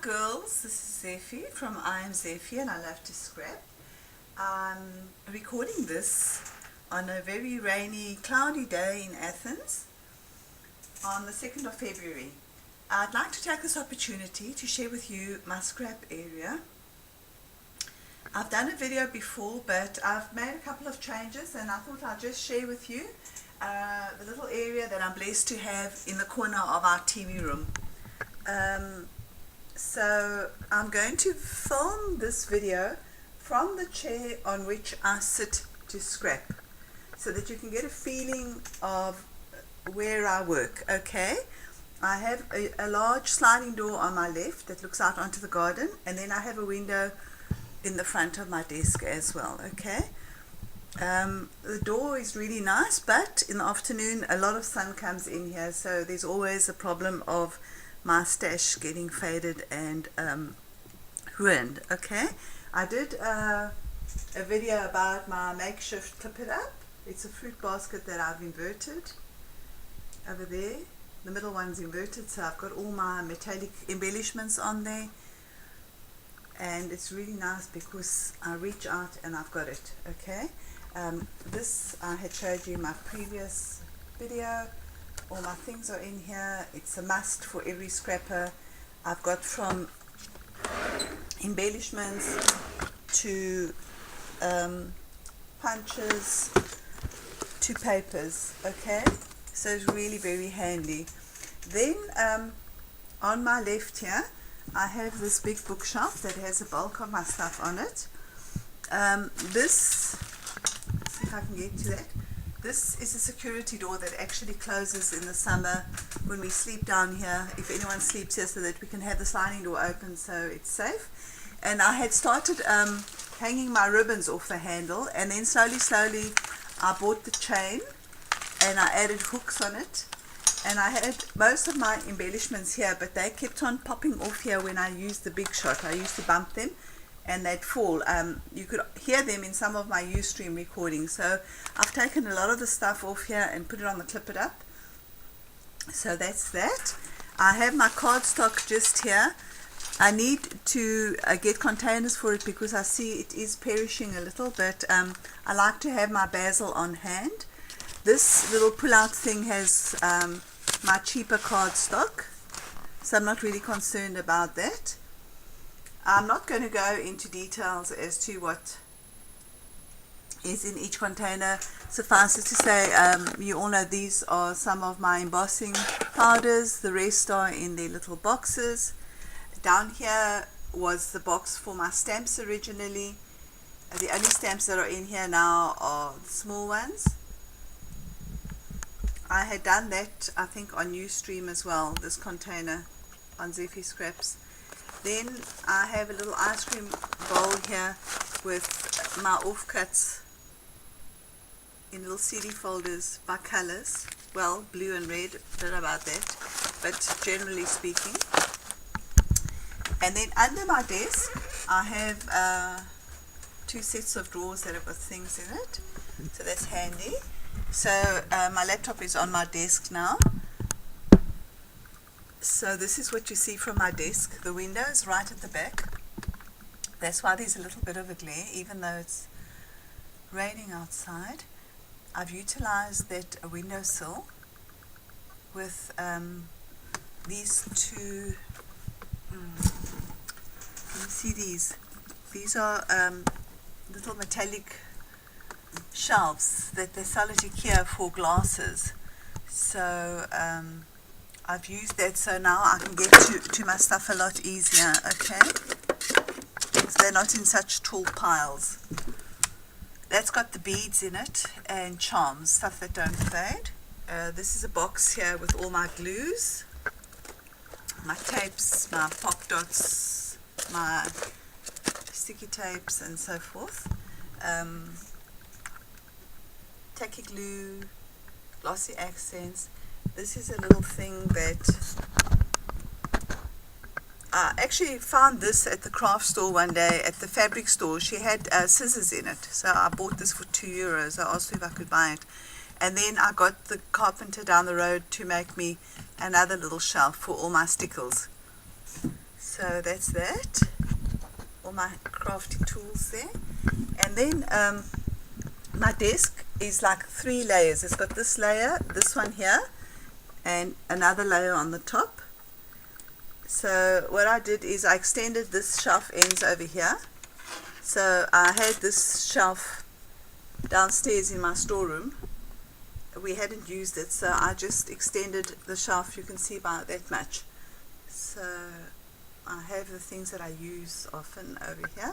girls, this is Zeffy from I Am Zeffy and I Love to Scrap. I'm recording this on a very rainy, cloudy day in Athens on the 2nd of February. I'd like to take this opportunity to share with you my scrap area. I've done a video before, but I've made a couple of changes and I thought I'd just share with you the little area that I'm blessed to have in the corner of our TV room. So I'm going to film this video from the chair on which I sit to scrap, so that you can get a feeling of where I work. Okay, I have a large sliding door on my left that looks out onto the garden, and then I have a window in the front of my desk as well. Okay, the door is really nice, but in the afternoon a lot of sun comes in here, so there's always a problem of my stash getting faded and ruined. Okay, I did a video about my makeshift clip it up. It's a fruit basket that I've inverted over there. The middle one's inverted, so I've got all my metallic embellishments on there, and it's really nice because I reach out and I've got it. Okay, this I had showed you in my previous video. All my things are in here. It's a must for every scrapper. I've got from embellishments to punches to papers. Okay, so it's really very handy. Then on my left here I have this big bookshelf that has a bulk of my stuff on it. This, let's see if I can get to that. This is a security door that actually closes in the summer when we sleep down here, if anyone sleeps here, so that we can have the sliding door open so it's safe. And I had started hanging my ribbons off the handle, and then slowly I bought the chain and I added hooks on it, and I had most of my embellishments here, but they kept on popping off here when I used the big shot. I used to bump them and they'd fall. You could hear them in some of my Ustream recordings. So I've taken a lot of the stuff off here and put it on the clip it up. So that's that. I have my cardstock just here. I need to get containers for it because I see it is perishing a little, but I like to have my basil on hand. This little pull-out thing has my cheaper cardstock, so I'm not really concerned about that. I'm not going to go into details as to what is in each container. Suffice it to say, you all know these are some of my embossing powders. The rest are in their little boxes. Down here was the box for my stamps originally. The only stamps that are in here now are the small ones. I had done that, I think, on Ustream as well, this container on Zeffy Scraps. Then I have a little ice cream bowl here with my offcuts in little CD folders by colors. Well, blue and red, don't know about that, but generally speaking. And then under my desk I have 2 sets of drawers that have got things in it, so that's handy. So my laptop is on my desk now. So this is what you see from my desk. The window is right at the back. That's why there's a little bit of a glare, even though it's raining outside. I've utilized that windowsill with these two, can you see these? These are little metallic shelves that they sell at IKEA for glasses. So I've used that, so now I can get to my stuff a lot easier. Okay, so they're not in such tall piles. That's got the beads in it and charms, stuff that don't fade. This is a box here with all my glues, my tapes, my pop dots, my sticky tapes and so forth. Tacky glue, glossy accents. This is a little thing that I actually found this at the craft store one day, at the fabric store. She had scissors in it, so I bought this for €2. I asked her if I could buy it, and then I got the carpenter down the road to make me another little shelf for all my stickles. So So that's that. All my crafting tools there. And then my desk is like 3 layers. It's got this layer, this one here, and another layer on the top. So what I did is I extended this shelf ends over here. So I had this shelf downstairs in my storeroom. We hadn't used it, so I just extended the shelf, you can see by that much. So I have the things that I use often over here.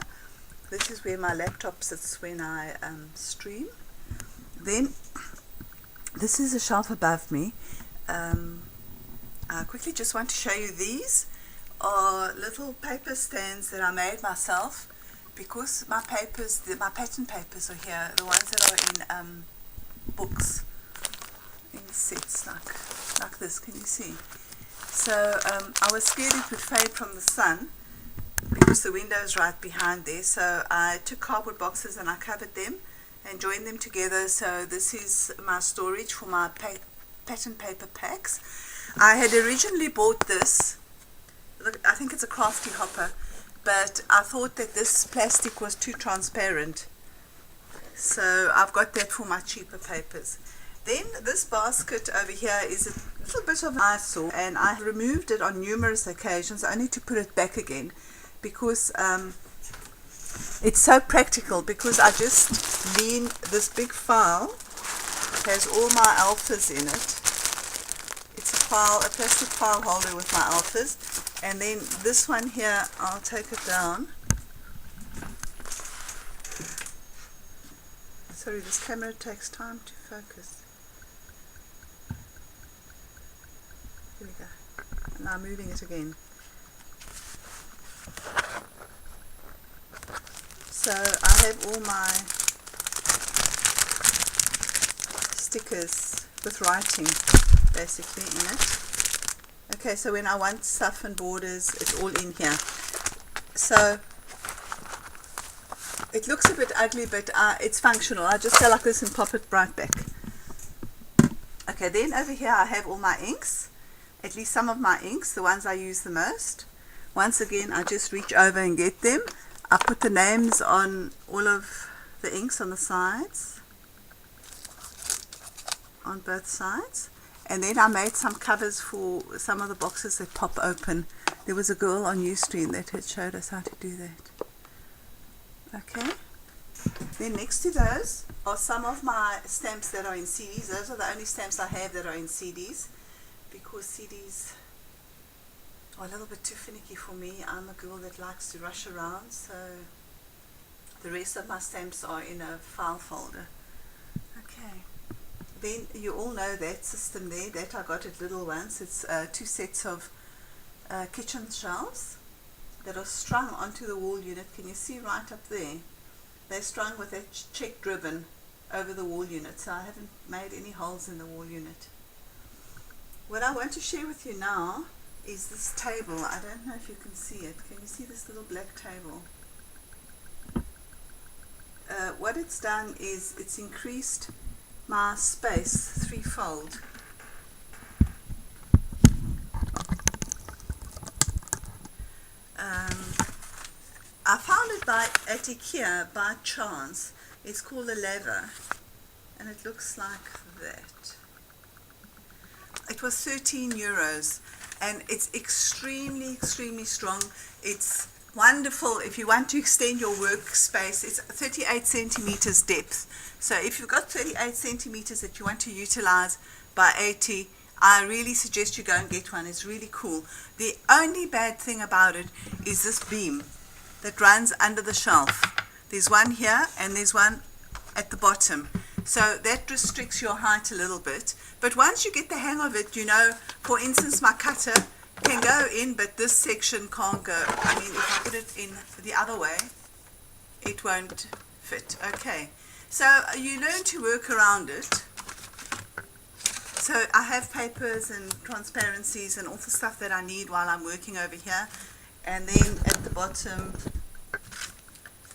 This is where my laptop sits when I stream. Then this is a shelf above me. I quickly just want to show you, these are little paper stands that I made myself, because my papers, my pattern papers are here, the ones that are in books, in sets like this, can you see? So I was scared it would fade from the sun because the window is right behind there, so I took cardboard boxes and I covered them and joined them together. So this is my storage for my pattern paper packs. I had originally bought this, look, I think it's a crafty hopper, but I thought that this plastic was too transparent, so I've got that for my cheaper papers. Then this basket over here is a little bit of an eyesore, and I removed it on numerous occasions only to put it back again, because it's so practical, because I just lean, this big file has all my alphas in it. It's a file, a plastic file holder with my alphas, and then this one here, I'll take it down. Sorry, this camera takes time to focus. Here we go. And now I'm moving it again. So I have all my stickers with writing basically in it. Okay, so when I want stuff and borders, it's all in here. So it looks a bit ugly, but it's functional. I just go like this and pop it right back. Okay, then over here I have all my inks, at least some of my inks, the ones I use the most. Once again, I just reach over and get them. I put the names on all of the inks on the sides, on both sides. And then I made some covers for some of the boxes that pop open. There was a girl on Ustream that had showed us how to do that. Okay. Then next to those are some of my stamps that are in CDs. Those are the only stamps I have that are in CDs, because CDs are a little bit too finicky for me. I'm a girl that likes to rush around, so the rest of my stamps are in a file folder. Okay. Then you all know that system there, that I got at Little Ones. It's 2 sets of kitchen shelves that are strung onto the wall unit. Can you see right up there? They're strung with that checked ribbon over the wall unit, so I haven't made any holes in the wall unit. What I want to share with you now is this table. I don't know if you can see it. Can you see this little black table? What it's done is it's increased my space threefold. I found it at IKEA by chance. It's called a lever, and it looks like that. It was €13, and it's extremely strong. It's wonderful if you want to extend your workspace. It's 38 centimeters depth. So if you've got 38 centimeters that you want to utilize by 80, I really suggest you go and get one. It's really cool. The only bad thing about it is this beam that runs under the shelf. There's one here and there's one at the bottom. So that restricts your height a little bit. But once you get the hang of it, you know, for instance, my cutter can go in, but this section can't go. I mean, if I put it in the other way, it won't fit. Okay. So you learn to work around it. So I have papers and transparencies and all the stuff that I need while I'm working over here. And then at the bottom,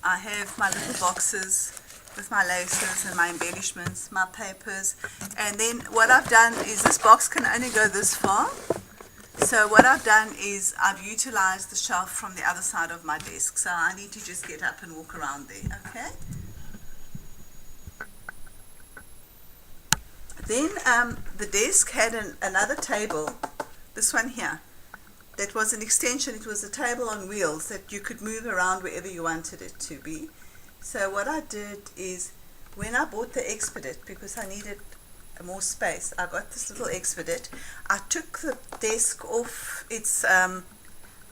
I have my little boxes with my laces and my embellishments, my papers. And then what I've done is this box can only go this far. So what I've done is I've utilized the shelf from the other side of my desk. So I need to just get up and walk around there, okay? Then the desk had another table, this one here, that was an extension. It was a table on wheels that you could move around wherever you wanted it to be. So what I did is, when I bought the Expedite, because I needed more space, I got this little Expedite. I took the desk off its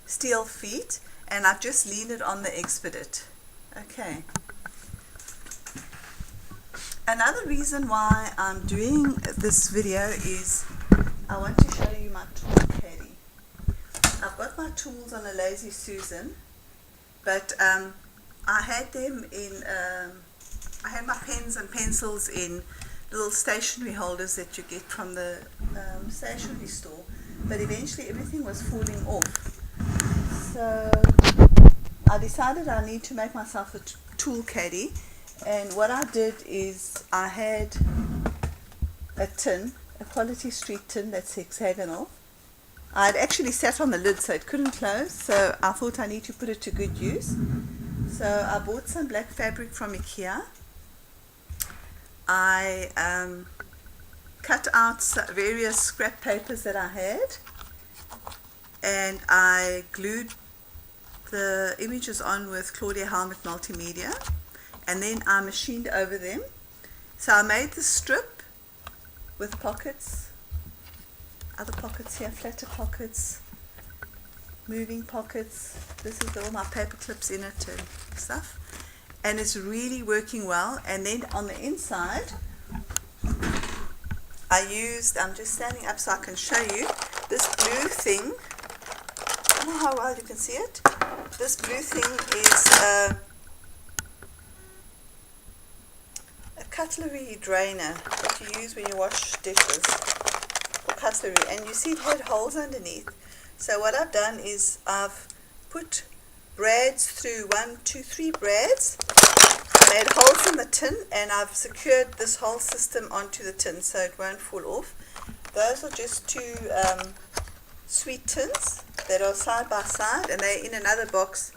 steel feet and I just leaned it on the Expedite. Okay. Another reason why I'm doing this video is I want to show you my tool caddy. I've got my tools on a Lazy Susan, but I had them in, I had my pens and pencils in little stationery holders that you get from the stationery store, but eventually everything was falling off. So I decided I need to make myself a tool caddy, and what I did is I had a tin, a Quality Street tin that's hexagonal. I had actually sat on the lid so it couldn't close, so I thought I need to put it to good use. So I bought some black fabric from IKEA. I cut out various scrap papers that I had, and I glued the images on with Claudia Helmet Multimedia, and then I machined over them. So I made the strip with pockets, other pockets here, flatter pockets, moving pockets. This is all my paper clips in it and stuff, and it's really working well. And then on the inside I used, I'm just standing up so I can show you, this blue thing. I don't know how well you can see it. This blue thing is a cutlery drainer that you use when you wash dishes for cutlery, and you see it had holes underneath. So what I've done is I've put brads through 1, 2, 3 brads, made holes in the tin, and I've secured this whole system onto the tin so it won't fall off. Those are just 2 sweet tins that are side by side, and they're in another box,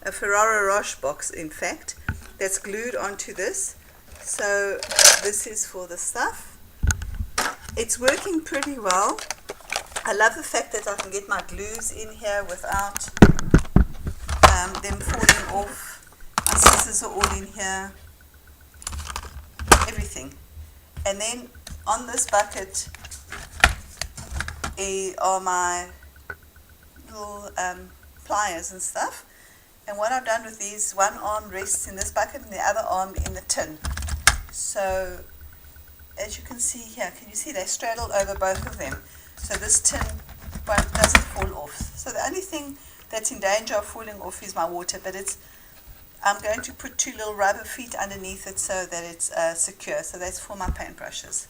a Ferrero Rocher box in fact, that's glued onto this. So this is for the stuff. It's working pretty well. I love the fact that I can get my glues in here without them falling off. My scissors are all in here, everything. And then on this bucket are my little pliers and stuff. And what I've done with these, one arm rests in this bucket and the other arm in the tin. So as you can see here, can you see they straddle over both of them? So this tin doesn't fall off. So the only thing that's in danger of falling off is my water, but I'm going to put 2 little rubber feet underneath it so that it's secure. So that's for my paintbrushes.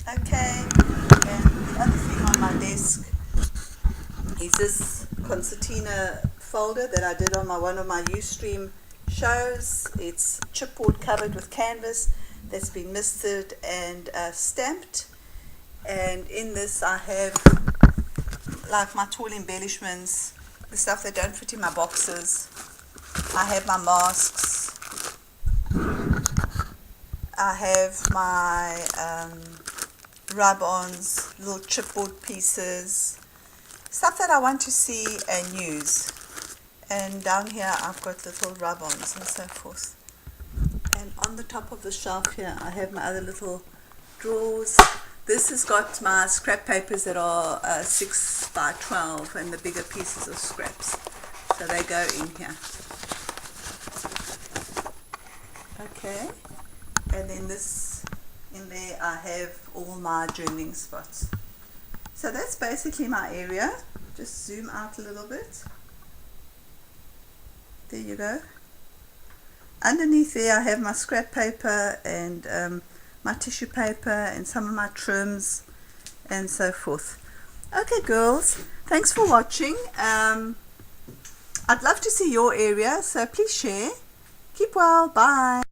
Okay, and the other thing on my desk is this concertina folder that I did on one of my Ustream shows. It's chipboard covered with canvas that's been misted and stamped, and in this I have like my tall embellishments, the stuff that don't fit in my boxes. I have my masks, I have my rub-ons, little chipboard pieces, stuff that I want to see and use. And down here I've got little rub-ons and so forth. And on the top of the shelf here I have my other little drawers. This has got my scrap papers that are 6 by 12 and the bigger pieces of scraps. So they go in here. Okay, and then this, in there I have all my journaling spots. So that's basically my area. Just zoom out a little bit. There you go. Underneath there I have my scrap paper and my tissue paper and some of my trims and so forth. Okay girls, thanks for watching. I'd love to see your area, so please share. Keep well, bye.